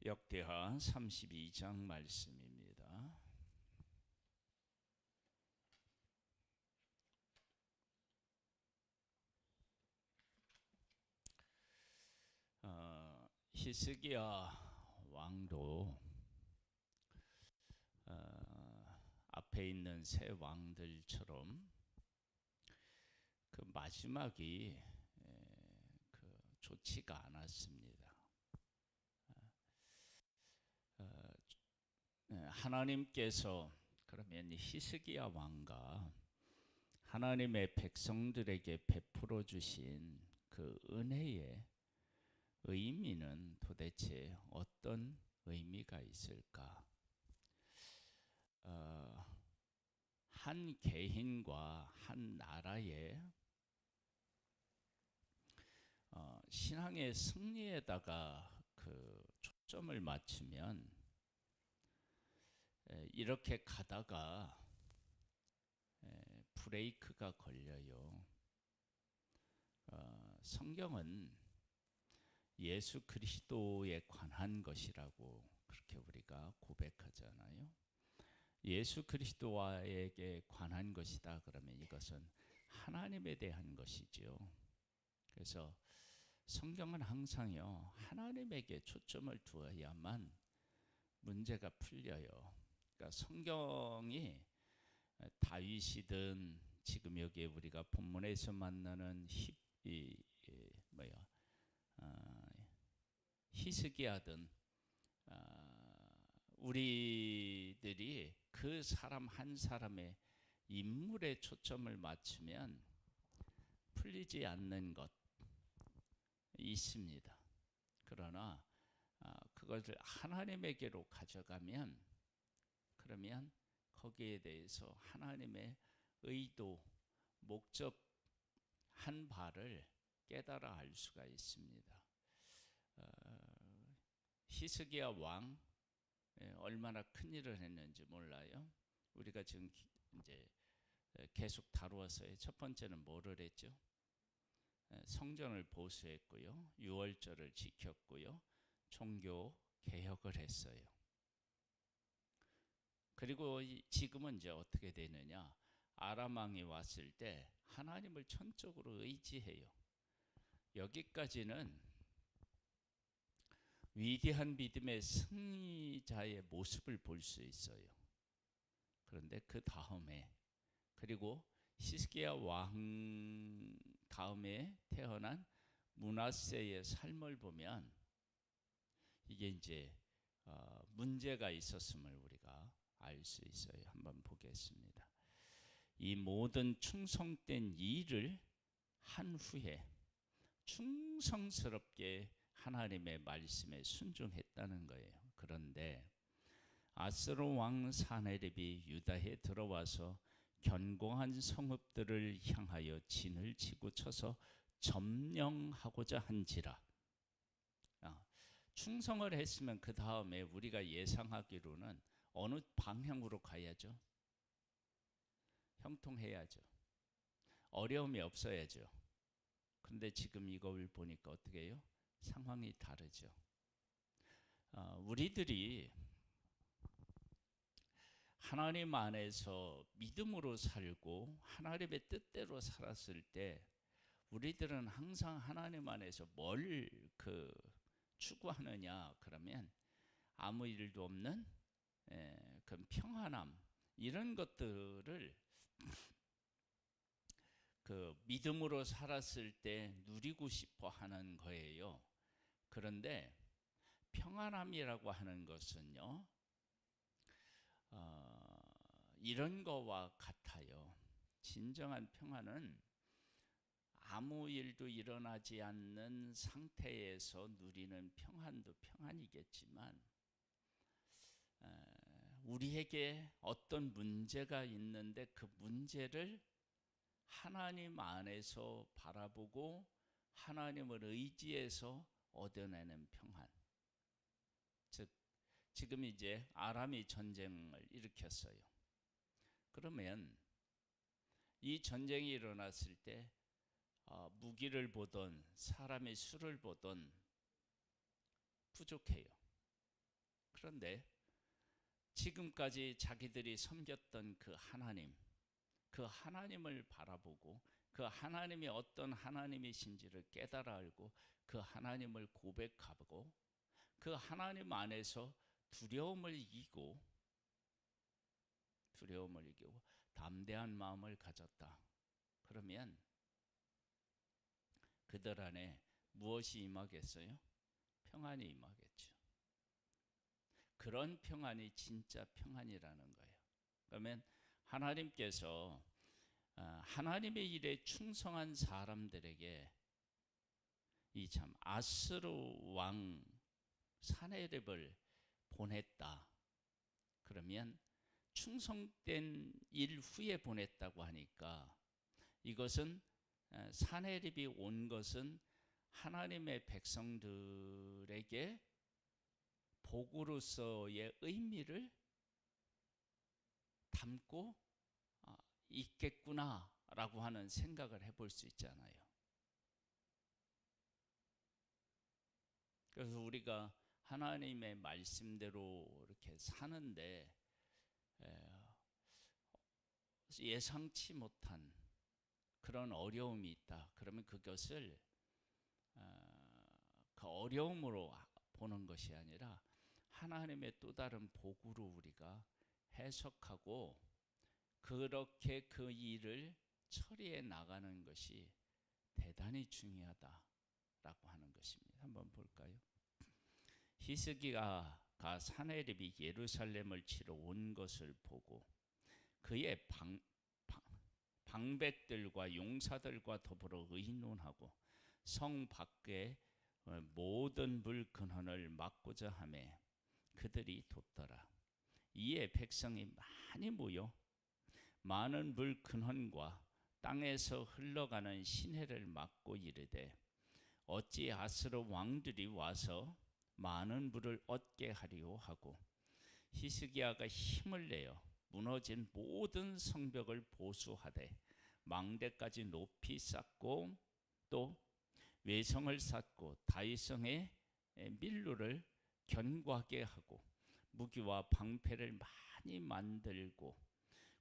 역대하 32장 말씀입니다. 히스기야 왕도 앞에 있는 세 왕들처럼 그 마지막이 좋지가 않았습니다. 하나님께서 그러면 히스기야 왕과 하나님의 백성들에게 베풀어 주신 그 은혜의 의미는 도대체 어떤 의미가 있을까? 한 개인과 한 나라의 신앙의 승리에다가 그 초점을 맞추면 이렇게 가다가 브레이크가 걸려요. 성경은 예수 그리스도에 관한 것이라고 그렇게 우리가 고백하잖아요. 예수 그리스도에게 관한 것이다 그러면 이것은 하나님에 대한 것이죠. 그래서 성경은 항상요 하나님에게 초점을 두어야만 문제가 풀려요. 그러니까 성경이 다윗이든 지금 여기에 우리가 본문에서 만나는 히스기야든 우리들이 그 사람 한 사람의 인물에 초점을 맞추면 풀리지 않는 것 있습니다. 그러나 그것을 하나님에게로 가져가면 그러면 거기에 대해서 하나님의 의도, 목적 한 바를 깨달아 알 수가 있습니다. 히스기야 왕 얼마나 큰 일을 했는지 몰라요. 우리가 지금 이제 계속 다루어서요. 첫 번째는 뭐를 했죠? 성전을 보수했고요, 유월절을 지켰고요, 종교 개혁을 했어요. 그리고 지금은 이제 어떻게 되느냐? 아람 왕이 왔을 때 하나님을 전적으로 의지해요. 여기까지는 위대한 믿음의 승리자의 모습을 볼 수 있어요. 그런데 그 다음에 그리고 히스기야 왕 다음에 태어난 므낫세의 삶을 보면 이게 이제 문제가 있었음을 우리가 알 수 있어요. 한번 보겠습니다. 이 모든 충성된 일을 한 후에 충성스럽게 하나님의 말씀에 순종했다는 거예요. 그런데 아스로 왕 사네립이 유다에 들어와서 견고한 성읍들을 향하여 진을 치고 쳐서 점령하고자 한지라. 충성을 했으면 그 다음에 우리가 예상하기로는 어느 방향으로 가야죠? 형통해야죠. 어려움이 없어야죠. 그런데 지금 이걸 보니까 어떻게 해요? 상황이 다르죠. 우리들이 하나님 안에서 믿음으로 살고 하나님의 뜻대로 살았을 때 우리들은 항상 하나님 안에서 뭘 추구하느냐 그러면 아무 일도 없는 그 평안함 이런 것들을 그 믿음으로 살았을 때 누리고 싶어 하는 거예요. 그런데 평안함이라고 하는 것은요 이런 거와 같아요. 진정한 평안은 아무 일도 일어나지 않는 상태에서 누리는 평안도 평안이겠지만 우리에게 어떤 문제가 있는데 그 문제를 하나님 안에서 바라보고 하나님을 의지해서 얻어내는 평안. 즉 지금 이제 아람이 전쟁을 일으켰어요. 그러면 이 전쟁이 일어났을 때 무기를 보던 사람의 수를 보던 부족해요. 그런데 지금까지 자기들이 섬겼던 그 하나님을 바라보고 그 하나님이 어떤 하나님이신지를 깨달아 알고 그 하나님을 고백하고 그 하나님 안에서 두려움을 이기고 담대한 마음을 가졌다. 그러면 그들 안에 무엇이 임하겠어요? 평안이 임하겠죠. 그런 평안이 진짜 평안이라는 거예요. 그러면 하나님께서 하나님의 일에 충성한 사람들에게 이 참 아스루 왕 사네립을 보냈다. 그러면 충성된 일 후에 보냈다고 하니까 이것은 사네립이 온 것은 하나님의 백성들에게 복으로서의 의미를 담고 있겠구나라고 하는 생각을 해볼 수 있잖아요. 그래서 우리가 하나님의 말씀대로 이렇게 사는데 예상치 못한 그런 어려움이 있다. 그러면 그것을 그 어려움으로 보는 것이 아니라 하나님의 또 다른 복으로 우리가 해석하고 그렇게 그 일을 처리해 나가는 것이 대단히 중요하다라고 하는 것입니다. 한번 볼까요? 히스기야가 사네립이 예루살렘을 치러 온 것을 보고 그의 방백들과 용사들과 더불어 의논하고 성 밖에 모든 물 근원을 막고자 하매 그들이 돋더라. 이에 백성이 많이 모여 많은 물 근원과 땅에서 흘러가는 시내를 막고 이르되 어찌 아스로 왕들이 와서 많은 물을 얻게 하리오 하고 히스기야가 힘을 내어 무너진 모든 성벽을 보수하되 망대까지 높이 쌓고 또 외성을 쌓고 다윗성의 밀로를 견고하게 하고 무기와 방패를 많이 만들고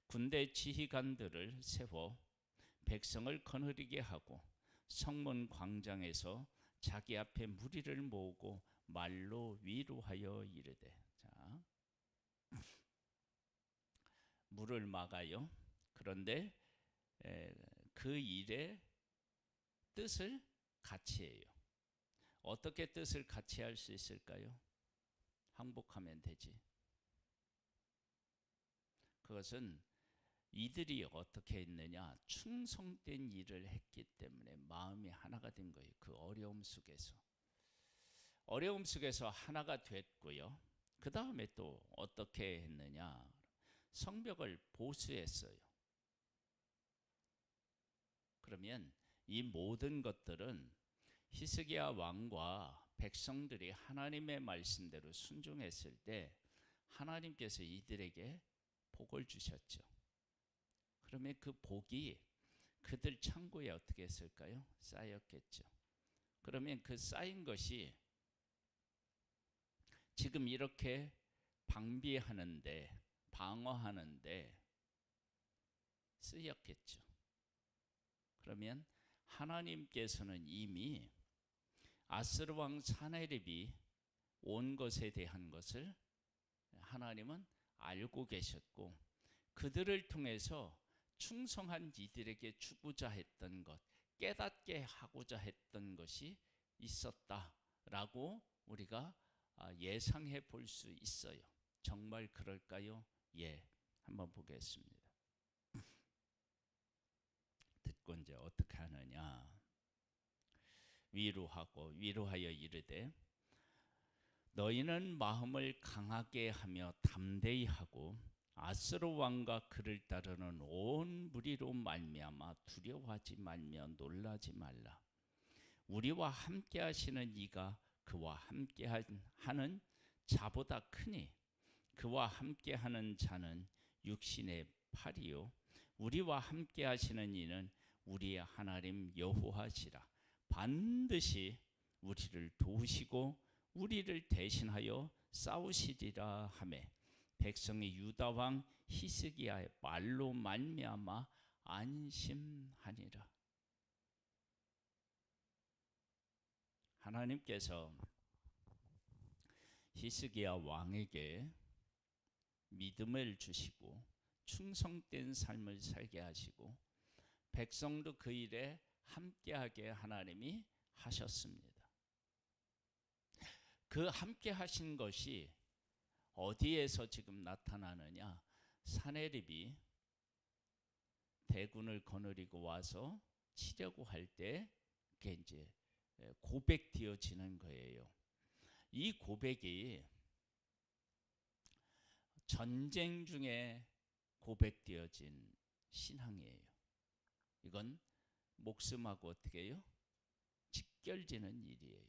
군대 지휘관들을 세워 백성을 거느리게 하고 성문 광장에서 자기 앞에 무리를 모으고 말로 위로하여 이르되 자, 물을 막아요. 그런데 그 일의 뜻을 같이 해요. 어떻게 뜻을 같이 할 수 있을까요? 항복하면 되지. 그것은 이들이 어떻게 했느냐? 충성된 일을 했기 때문에 마음이 하나가 된 거예요. 그 어려움 속에서 하나가 됐고요. 그 다음에 또 어떻게 했느냐? 성벽을 보수했어요. 그러면 이 모든 것들은 히스기야 왕과 백성들이 하나님의 말씀대로 순종했을 때 하나님께서 이들에게 복을 주셨죠. 그러면 그 복이 그들 창고에 어떻게 했을까요? 쌓였겠죠. 그러면 그 쌓인 것이 지금 이렇게 방비하는데 방어하는데 쓰였겠죠. 그러면 하나님께서는 이미 아스르 왕 사네립이 온 것에 대한 것을 하나님은 알고 계셨고 그들을 통해서 충성한 이들에게 주고자 했던 것, 깨닫게 하고자 했던 것이 있었다라고 우리가 예상해 볼 수 있어요. 정말 그럴까요? 예, 한번 보겠습니다. 듣고 이제 어떻게 하느냐? 위로하여 이르되 너희는 마음을 강하게 하며 담대히 하고 아스로 왕과 그를 따르는 온 무리로 말미암아 두려워하지 말며 놀라지 말라. 우리와 함께 하시는 이가 그와 함께 하는 자보다 크니 그와 함께 하는 자는 육신의 팔이요 우리와 함께 하시는 이는 우리의 하나님 여호와시라. 반드시 우리를 도우시고 우리를 대신하여 싸우시리라 하매 백성이 유다 왕 히스기야의 말로 말미암아 안심하니라. 하나님께서 히스기야 왕에게 믿음을 주시고 충성된 삶을 살게 하시고 백성도 그 일에 함께하게 하나님이 하셨습니다. 그 함께 하신 것이 어디에서 지금 나타나느냐? 사내립이 대군을 거느리고 와서 치려고 할 때 그게 이제 고백되어지는 거예요. 이 고백이 전쟁 중에 고백되어진 신앙이에요. 이건 목숨하고 어떻게 해요? 직결되는 일이에요.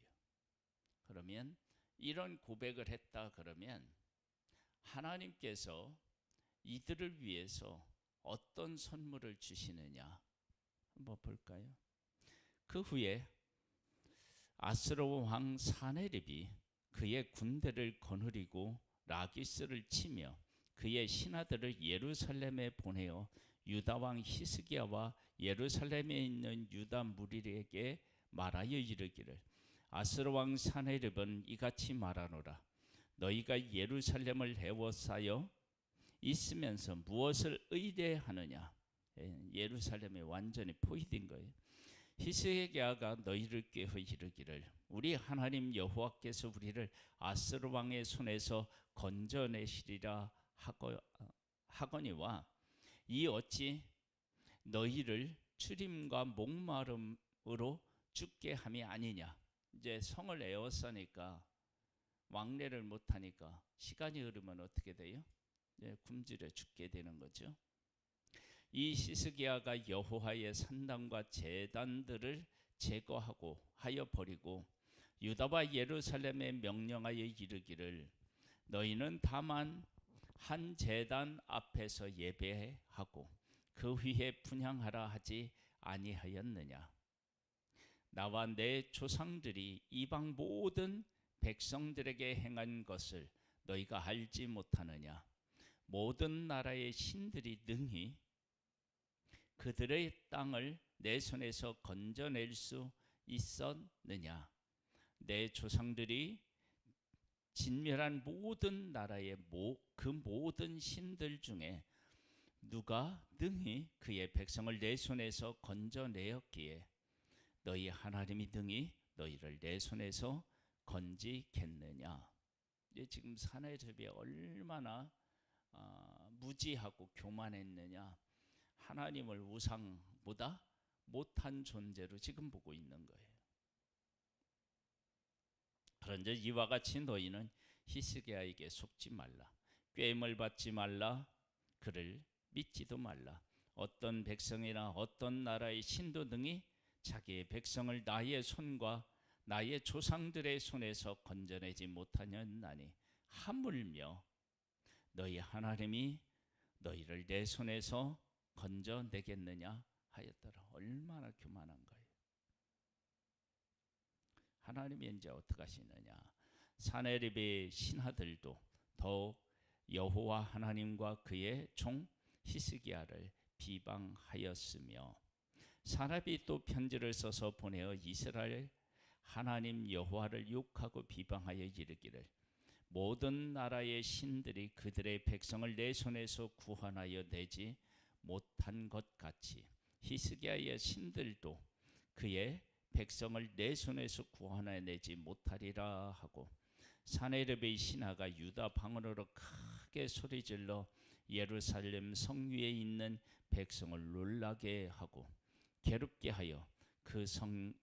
그러면 이런 고백을 했다 그러면 하나님께서 이들을 위해서 어떤 선물을 주시느냐 한번 볼까요? 그 후에 아스로 왕 사네립이 그의 군대를 거느리고 라기스를 치며 그의 신하들을 예루살렘에 보내어 유다 왕 히스기야와 예루살렘에 있는 유다 무리에게 말하여 이르기를 아스로 왕 사네립은 이같이 말하노라. 너희가 예루살렘을 에워싸여 있으면서 무엇을 의뢰하느냐? 예루살렘이 완전히 포위된 거예요. 히스기야가 너희를 꾀어 이르기를 우리 하나님 여호와께서 우리를 아스로 왕의 손에서 건져내시리라 하거니와 이 어찌 너희를 추림과 목마름으로 죽게 함이 아니냐. 이제 성을 에워싸니까 왕래를 못하니까 시간이 흐르면 어떻게 돼요? 굶주려 죽게 되는 거죠. 이 히스기야가 여호와의 산당과 제단들을 제거하고 하여 버리고 유다와 예루살렘에 명령하여 이르기를 너희는 다만 한 제단 앞에서 예배하고 그 위에 분향하라 하지 아니하였느냐. 나와 내 조상들이 이방 모든 백성들에게 행한 것을 너희가 알지 못하느냐. 모든 나라의 신들이 능히 그들의 땅을 내 손에서 건져낼 수 있었느냐. 내 조상들이 진멸한 모든 나라의 그 모든 신들 중에 누가 능히 그의 백성을 내 손에서 건져내었기에 너희 하나님이 능히 너희를 내 손에서 건지겠느냐. 지금 사내립이 얼마나 무지하고 교만했느냐. 하나님을 우상보다 못한 존재로 지금 보고 있는 거예요. 그런데 이와 같이 너희는 히스기야에게 속지 말라. 꾀임을 받지 말라. 그를 믿지도 말라. 어떤 백성이나 어떤 나라의 신도 등이 자기의 백성을 나의 손과 나의 조상들의 손에서 건져내지 못하였나니 하물며 너희 하나님이 너희를 내 손에서 건져내겠느냐 하였더라. 얼마나 교만한 거예요. 하나님이 이제 어떻게 하시느냐. 사내립의 신하들도 더욱 여호와 하나님과 그의 종 히스기야를 비방하였으며 사내립이 또 편지를 써서 보내어 이스라엘 하나님 여호와를 욕하고 비방하여 이르기를 모든 나라의 신들이 그들의 백성을 내 손에서 구원하여 내지 못한 것 같이 히스기야의 신들도 그의 백성을 내 손에서 구원해내지 못하리라 하고 사내립의 신하가 유다 방언으로 크게 소리질러 예루살렘 성 위에 있는 백성을 놀라게 하고 괴롭게 하여 그 성을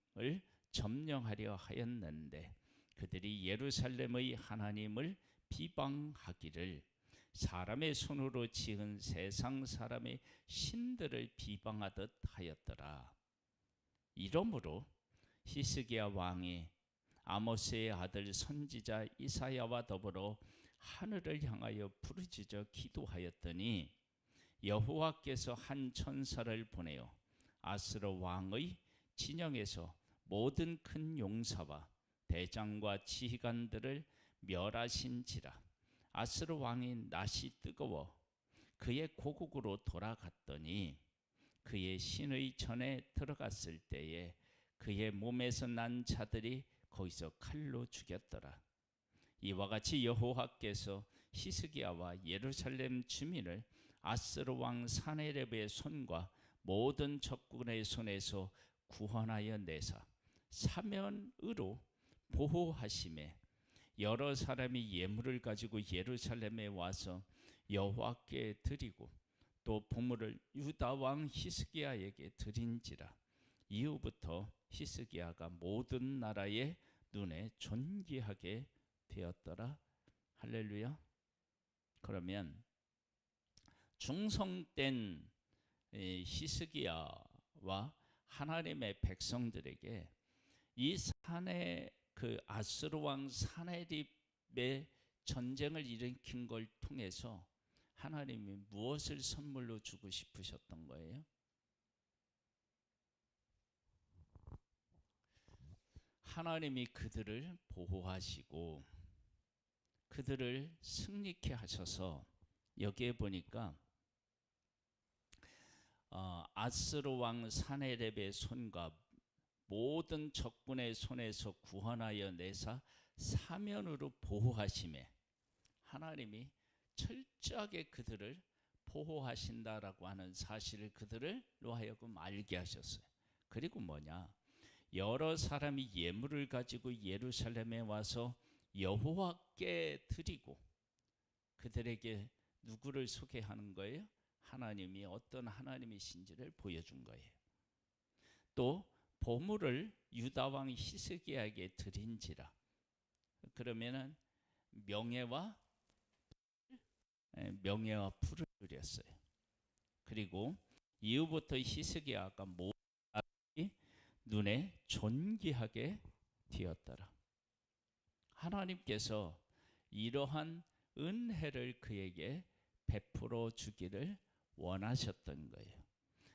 점령하려 하였는데 그들이 예루살렘의 하나님을 비방하기를 사람의 손으로 지은 세상 사람의 신들을 비방하듯 하였더라. 이러므로 히스기야 왕이 아모스의 아들 선지자 이사야와 더불어 하늘을 향하여 부르짖어 기도하였더니 여호와께서 한 천사를 보내어 아스로 왕의 진영에서 모든 큰 용사와 대장과 지휘관들을 멸하신지라. 아스로 왕이 낯이 뜨거워 그의 고국으로 돌아갔더니 그의 신의 전에 들어갔을 때에 그의 몸에서 난 자들이 거기서 칼로 죽였더라. 이와 같이 여호와께서 히스기야와 예루살렘 주민을 아스로 왕 사네립의 손과 모든 적군의 손에서 구원하여 내사 사면으로 보호하심에 여러 사람이 예물을 가지고 예루살렘에 와서 여호와께 드리고 또 보물을 유다 왕 히스기야에게 드린지라. 이후부터 히스기야가 모든 나라의 눈에 존귀하게 되었더라. 할렐루야. 그러면 중성된 히스기야와 하나님의 백성들에게 이 산의 그 아스루 왕 사네립의 전쟁을 일으킨 걸 통해서 하나님이 무엇을 선물로 주고 싶으셨던 거예요? 하나님이 그들을 보호하시고 그들을 승리케 하셔서 여기에 보니까 아스루 왕 사네립의 손과 모든 적군의 손에서 구원하여 내사 사면으로 보호하심에 하나님이 철저하게 그들을 보호하신다라고 하는 사실을 그들로 하여금 알게 하셨어요. 그리고 뭐냐? 여러 사람이 예물을 가지고 예루살렘에 와서 여호와께 드리고 그들에게 누구를 소개하는 거예요? 하나님이 어떤 하나님이신지를 보여준 거예요. 또 보물을 유다 왕 히스기야에게 드린지라. 그러면은 명예와 풀을 드렸어요. 그리고 이후부터 히스기야가 모든 사람이 눈에 존귀하게 되었더라. 하나님께서 이러한 은혜를 그에게 베풀어 주기를 원하셨던 거예요.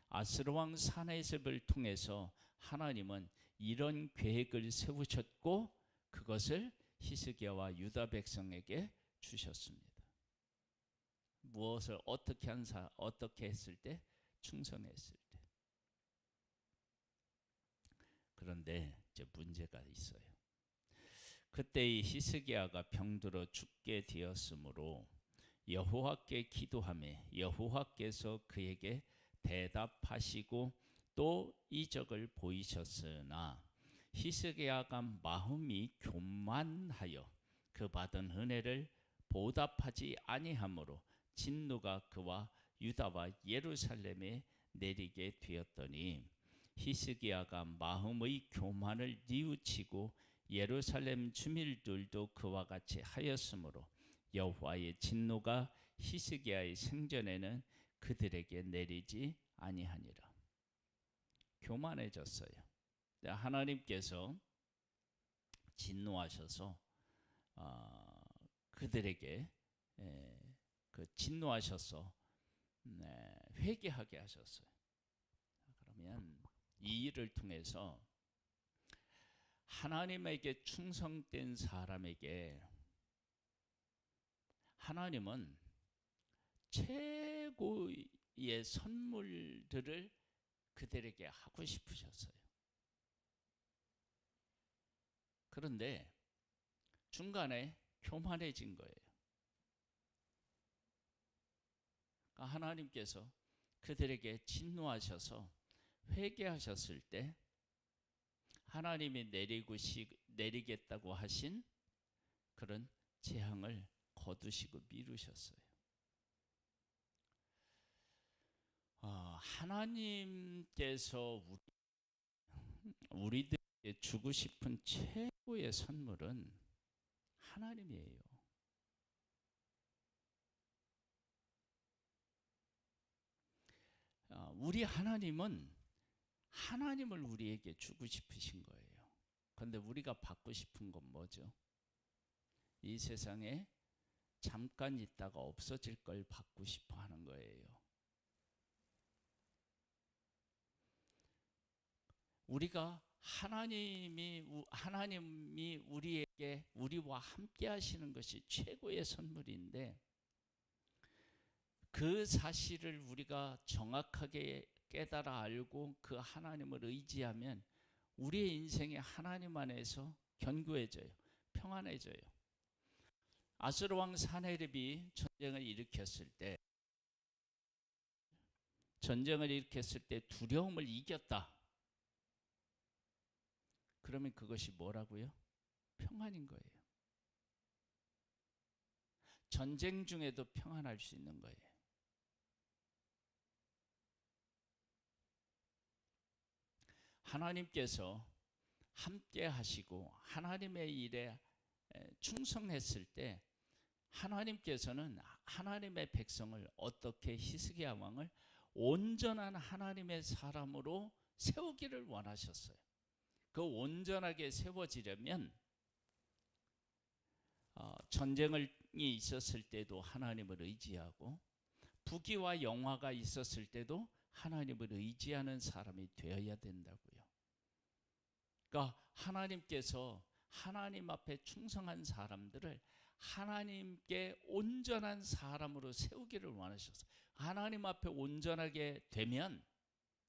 아스루 왕 사네립을 통해서 하나님은 이런 계획을 세우셨고 그것을 히스기야와 유다 백성에게 주셨습니다. 무엇을 어떻게 했을 때? 충성했을 때. 그런데 이제 문제가 있어요. 그때 이 히스기야가 병들어 죽게 되었으므로 여호와께 기도하며 여호와께서 그에게 대답하시고 또 이적을 보이셨으나 히스기야가 마음이 교만하여 그 받은 은혜를 보답하지 아니하므로 진노가 그와 유다와 예루살렘에 내리게 되었더니 히스기야가 마음의 교만을 뉘우치고 예루살렘 주민들도 그와 같이 하였으므로 여호와의 진노가 히스기야의 생전에는 그들에게 내리지 아니하니라. 교만해졌어요. 하나님께서 진노하셔서 그들에게 진노하셔서 회개하게 하셨어요. 그러면 이 일을 통해서 하나님에게 충성된 사람에게 하나님은 최고의 선물들을 그들에게 하고 싶으셨어요. 그런데 중간에 교만해진 거예요. 그러니까 하나님께서 그들에게 진노하셔서 회개하셨을 때 하나님이 내리겠다고 하신 그런 재앙을 거두시고 미루셨어요. 하나님께서 우리들에게 주고 싶은 최고의 선물은 하나님이에요. 우리 하나님은 하나님을 우리에게 주고 싶으신 거예요. 그런데 우리가 받고 싶은 건 뭐죠? 이 세상에 잠깐 있다가 없어질 걸 받고 싶어 하는 거예요. 우리가 하나님이 우리에게 우리와 함께 하시는 것이 최고의 선물인데 그 사실을 우리가 정확하게 깨달아 알고 그 하나님을 의지하면 우리의 인생이 하나님 안에서 견고해져요. 평안해져요. 아수르 왕 사네립이 전쟁을 일으켰을 때 두려움을 이겼다. 그러면 그것이 뭐라고요? 평안인 거예요. 전쟁 중에도 평안할 수 있는 거예요. 하나님께서 함께 하시고 하나님의 일에 충성했을 때 하나님께서는 하나님의 백성을 어떻게 히스기야 왕을 온전한 하나님의 사람으로 세우기를 원하셨어요. 그 온전하게 세워지려면 전쟁이 있었을 때도 하나님을 의지하고 부귀와 영화가 있었을 때도 하나님을 의지하는 사람이 되어야 된다고요. 그러니까 하나님께서 하나님 앞에 충성한 사람들을 하나님께 온전한 사람으로 세우기를 원하셨어요. 하나님 앞에 온전하게 되면,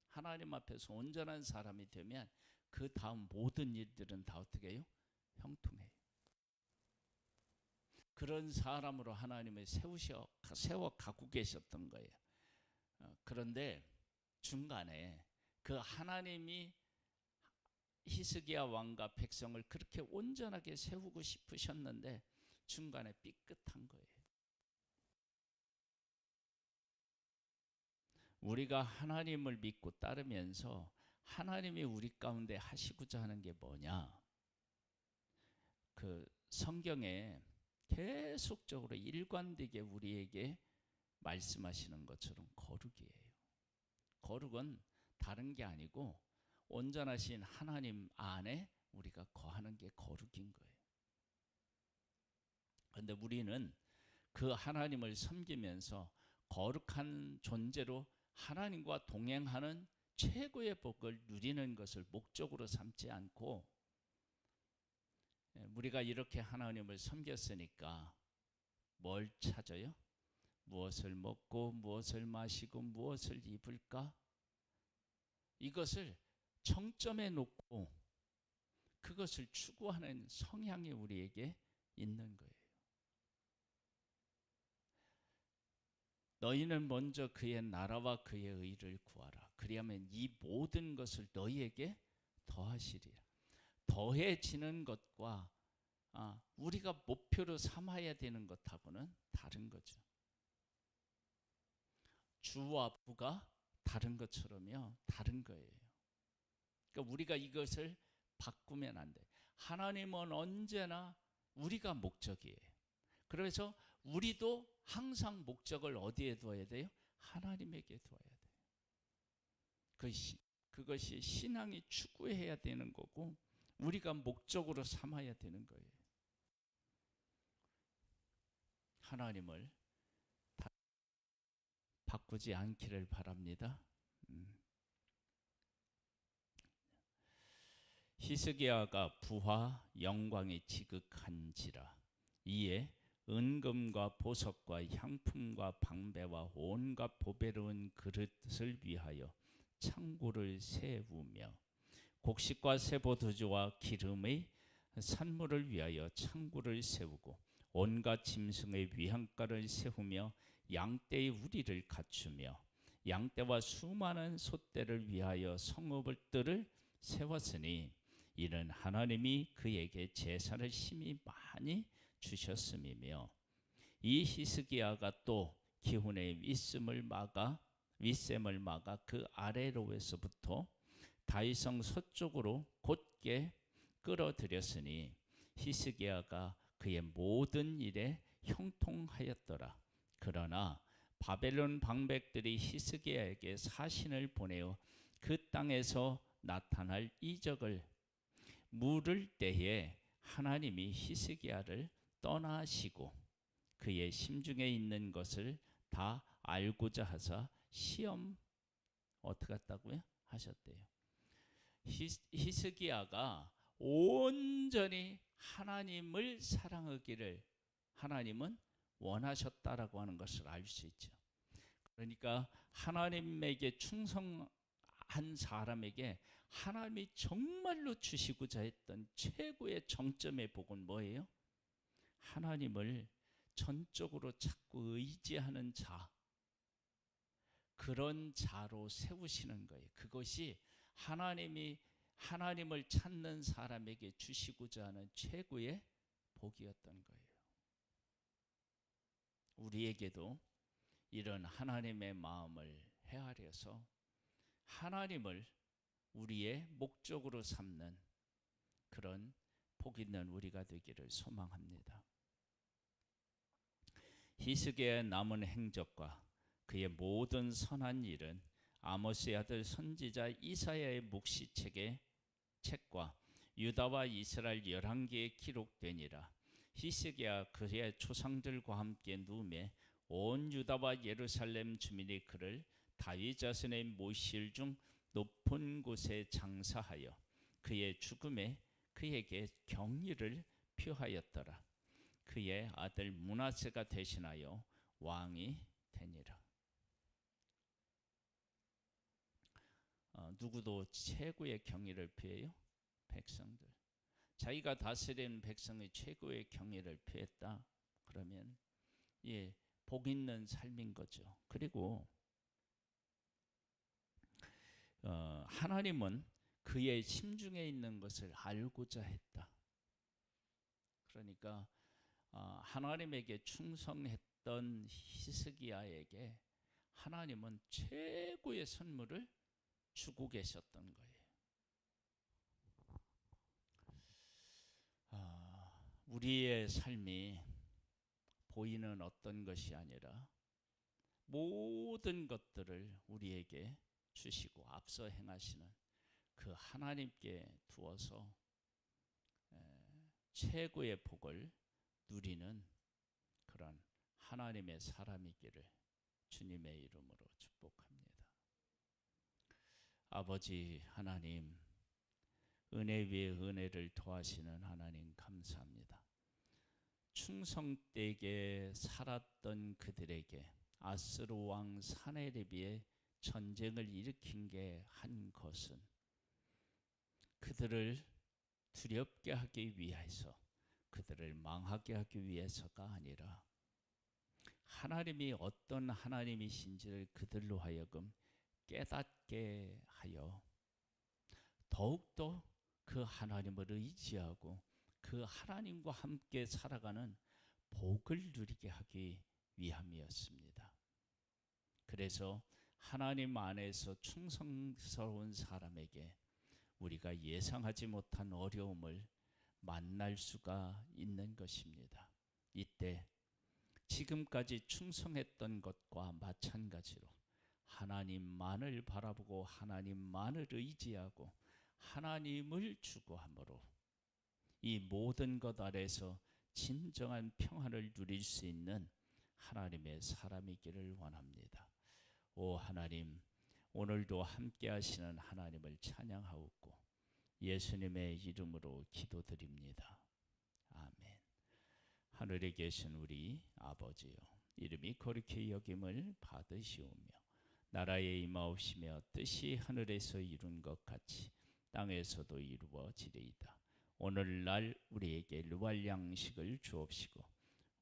하나님 앞에서 온전한 사람이 되면 그 다음 모든 일들은 다 어떻게 해요? 형통해요. 그런 사람으로 하나님을 세워 가고 계셨던 거예요. 그런데 중간에 그 하나님이 히스기야 왕과 백성을 그렇게 온전하게 세우고 싶으셨는데 중간에 삐끗한 거예요. 우리가 하나님을 믿고 따르면서 하나님이 우리 가운데 하시고자 하는 게 뭐냐? 그 성경에 계속적으로 일관되게 우리에게 말씀하시는 것처럼 거룩이에요. 거룩은 다른 게 아니고 온전하신 하나님 안에 우리가 거하는 게 거룩인 거예요. 그런데 우리는 그 하나님을 섬기면서 거룩한 존재로 하나님과 동행하는 최고의 복을 누리는 것을 목적으로 삼지 않고 우리가 이렇게 하나님을 섬겼으니까 뭘 찾아요? 무엇을 먹고 무엇을 마시고 무엇을 입을까? 이것을 정점에 놓고 그것을 추구하는 성향이 우리에게 있는 거예요. 너희는 먼저 그의 나라와 그의 의를 구하라. 그리하면 이 모든 것을 너희에게 더하시리라. 더해지는 것과 우리가 목표로 삼아야 되는 것하고는 다른 거죠. 주와 부가 다른 것처럼요, 다른 거예요. 그러니까 우리가 이것을 바꾸면 안 돼. 하나님은 언제나 우리가 목적이에요. 그래서 우리도 항상 목적을 어디에 두어야 돼요? 하나님에게 두어야 돼요. 그것이 신앙이 추구해야 되는 거고 우리가 목적으로 삼아야 되는 거예요. 하나님을 바꾸지 않기를 바랍니다. 히스기야가 부하 영광이 지극한지라. 이에 은금과 보석과 향품과 방배와 온갖 보배로운 그릇을 위하여 창고를 세우며 곡식과 세보두주와 기름의 산물을 위하여 창고를 세우고 온갖 짐승의 위향가를 세우며 양떼의 우리를 갖추며 양떼와 수많은 솥대를 위하여 성읍들을 세웠으니 이는 하나님이 그에게 제사를 심히 많이 주셨음이며 이 히스기야가 또 기훈의 윗샘을 막아 그 아래로에서부터 다윗성 서쪽으로 곧게 끌어들였으니 히스기야가 그의 모든 일에 형통하였더라. 그러나 바벨론 방백들이 히스기야에게 사신을 보내어 그 땅에서 나타날 이적을 물을 때에 하나님이 히스기야를 떠나시고 그의 심중에 있는 것을 다 알고자 하사 시험 어떻게 했다고요? 하셨대요. 히스기야가 온전히 하나님을 사랑하기를 하나님은 원하셨다라고 하는 것을 알 수 있죠. 그러니까 하나님에게 충성한 사람에게 하나님이 정말로 주시고자 했던 최고의 정점의 복은 뭐예요? 하나님을 전적으로 찾고 의지하는 자, 그런 자로 세우시는 거예요. 그것이 하나님을 찾는 사람에게 주시고자 하는 최고의 복이었던 거예요. 우리에게도 이런 하나님의 마음을 헤아려서 하나님을 우리의 목적으로 삼는 그런 복 있는 우리가 되기를 소망합니다. 히스기야의 남은 행적과 그의 모든 선한 일은 아모스의 아들 선지자 이사야의 묵시책과 유다와 이스라엘 11개에 기록되니라. 히스기야 그의 조상들과 함께 누움에 온 유다와 예루살렘 주민이 그를 다윗 자손의 모실 중 높은 곳에 장사하여 그의 죽음에 그에게 경의를 표하였더라. 그의 아들 므낫세가 대신하여 왕이 되니라. 누구도 최고의 경의를 표해요? 백성들. 자기가 다스리는 백성의 최고의 경의를 표했다. 그러면 복 있는 삶인 거죠. 그리고 하나님은 그의 심중에 있는 것을 알고자 했다. 그러니까 하나님에게 충성했던 히스기야에게 하나님은 최고의 선물을 주고 계셨던 거예요. 우리의 삶이 보이는 어떤 것이 아니라 모든 것들을 우리에게 주시고 앞서 행하시는 그 하나님께 두어서 최고의 복을 누리는 그런 하나님의 사람이기를 주님의 이름으로 축복합니다. 아버지 하나님, 은혜 위에 은혜를 더하시는 하나님 감사합니다. 충성되게 살았던 그들에게 아스루 왕 사네립의 전쟁을 일으킨 게 한 것은 그들을 두렵게 하기 위해서, 그들을 망하게 하기 위해서가 아니라 하나님이 어떤 하나님이신지를 그들로 하여금 깨닫게 하여 더욱더 그 하나님을 의지하고 그 하나님과 함께 살아가는 복을 누리게 하기 위함이었습니다. 그래서 하나님 안에서 충성스러운 사람에게 우리가 예상하지 못한 어려움을 만날 수가 있는 것입니다. 이때 지금까지 충성했던 것과 마찬가지로 하나님만을 바라보고 하나님만을 의지하고 하나님을 추구함으로 이 모든 것 아래서 진정한 평안을 누릴 수 있는 하나님의 사람이기를 원합니다. 오 하나님, 오늘도 함께 하시는 하나님을 찬양하옵고 예수님의 이름으로 기도드립니다. 아멘. 하늘에 계신 우리 아버지요, 이름이 거룩히 여김을 받으시오며 나라에 임하옵시며 뜻이 하늘에서 이룬 것 같이 땅에서도 이루어지리이다. 오늘날 우리에게 일용할 양식을 주옵시고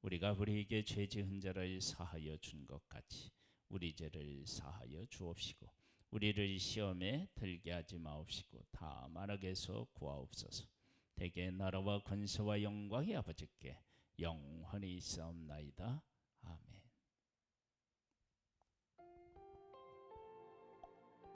우리가 우리에게 죄 지은 자를 사하여 준 것 같이 우리 죄를 사하여 주옵시고 우리를 시험에 들게 하지 마옵시고 다만 악에서 구하옵소서. 대개 나라와 권세와 영광이 아버지께 영원히 있사옵나이다.